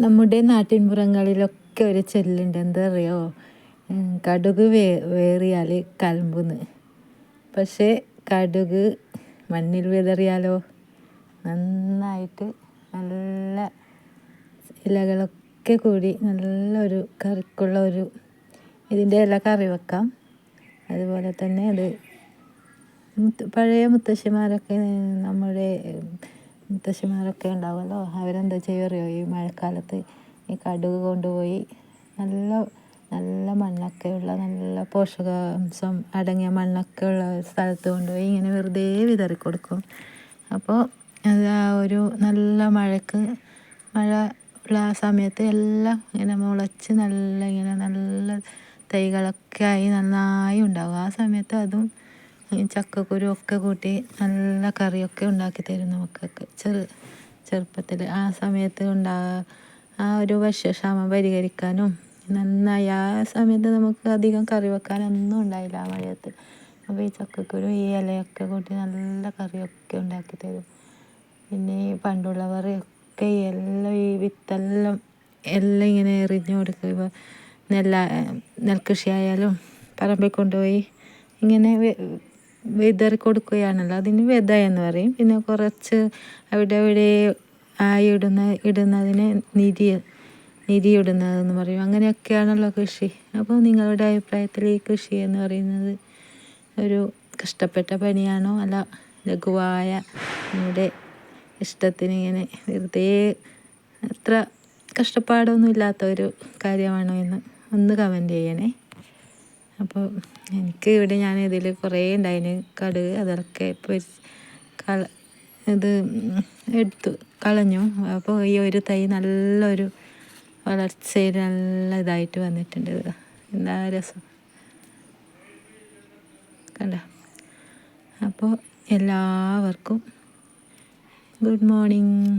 നമ്മുടെ നാട്ടിൻപുറങ്ങളിലൊക്കെ ഒരു ചൊല്ലുണ്ട്, എന്താ അറിയോ? കടുക് വേറിയാൽ കലമ്പുന്ന്. പക്ഷേ കടുക് മണ്ണിൽ വിതറിയാലോ നന്നായിട്ട് നല്ല ഇലകളൊക്കെ കൂടി നല്ലൊരു കറിക്കുള്ള ഇതിൻ്റെ ഇല കറി വെക്കാം. അതുപോലെ തന്നെ അത് പഴയ മുത്തശ്ശിമാരൊക്കെ നമ്മുടെ മുത്തശ്ശിമാരൊക്കെ ഉണ്ടാവുമല്ലോ, അവരെന്താ ചെയ്യുമറിയോ? ഈ മഴക്കാലത്ത് ഈ കടുക് കൊണ്ടുപോയി നല്ല നല്ല മണ്ണൊക്കെയുള്ള നല്ല പോഷകാംശം അടങ്ങിയ മണ്ണൊക്കെ ഉള്ള സ്ഥലത്ത് കൊണ്ടുപോയി ഇങ്ങനെ വെറുതെ വിതറി കൊടുക്കും. അപ്പോൾ അത് ആ ഒരു നല്ല മഴ ഉള്ള ആ സമയത്ത് എല്ലാം ഇങ്ങനെ മുളച്ച് നല്ല തൈകളൊക്കെ ആയി നന്നായി ഉണ്ടാകും. ആ സമയത്ത് അതും ചക്കക്കുരു ഒക്കെ കൂട്ടി നല്ല കറിയൊക്കെ ഉണ്ടാക്കി തരും നമുക്കൊക്കെ. ചെറുപ്പത്തിൽ ആ സമയത്ത് ആ ഒരു ഭക്ഷ്യക്ഷാമം പരിഹരിക്കാനും നന്നായി. ആ സമയത്ത് നമുക്ക് അധികം കറി വെക്കാനൊന്നും ഉണ്ടായില്ല ആ മഴയത്ത്. അപ്പോൾ ഈ ചക്കക്കുരു ഈ ഇലയൊക്കെ കൂട്ടി നല്ല കറിയൊക്കെ ഉണ്ടാക്കി തരും. പിന്നെ ഈ പണ്ടുള്ളവർ ഒക്കെ ഈ വിത്തെല്ലാം ഇങ്ങനെ എറിഞ്ഞു കൊടുക്കും. ഇപ്പോൾ നെൽകൃഷി ആയാലും പറമ്പിൽ കൊണ്ടുപോയി ഇങ്ങനെ വിതറി കൊടുക്കുകയാണല്ലോ, അതിന് വിത എന്ന് പറയും. പിന്നെ കുറച്ച് അവിടെ ആയി ഇടുന്നതിന് നിരിയിടുന്നതെന്ന് പറയും. അങ്ങനെയൊക്കെയാണല്ലോ കൃഷി. അപ്പോൾ നിങ്ങളുടെ അഭിപ്രായത്തിൽ ഈ കൃഷി എന്ന് പറയുന്നത് ഒരു കഷ്ടപ്പെട്ട പണിയാണോ, അല്ല ലഘുവായ നമ്മുടെ ഇഷ്ടത്തിന് ഇങ്ങനെ വെറുതെ അത്ര കഷ്ടപ്പാടൊന്നും ഇല്ലാത്ത ഒരു കാര്യമാണോ എന്ന് ഒന്ന് കമൻറ്റ് ചെയ്യണേ. അപ്പോൾ എനിക്ക് ഇവിടെ ഇതിൽ കുറേ ഉണ്ടായിന് കടുക്, അതൊക്കെ ഇത് എടുത്തു കളഞ്ഞു. അപ്പോൾ ഈ ഒരു തൈ നല്ലൊരു വളർച്ചയിൽ നല്ല ഇതായിട്ട് വന്നിട്ടുണ്ട്. എന്താ രസം കണ്ട. അപ്പോൾ എല്ലാവർക്കും ഗുഡ് മോർണിംഗ്.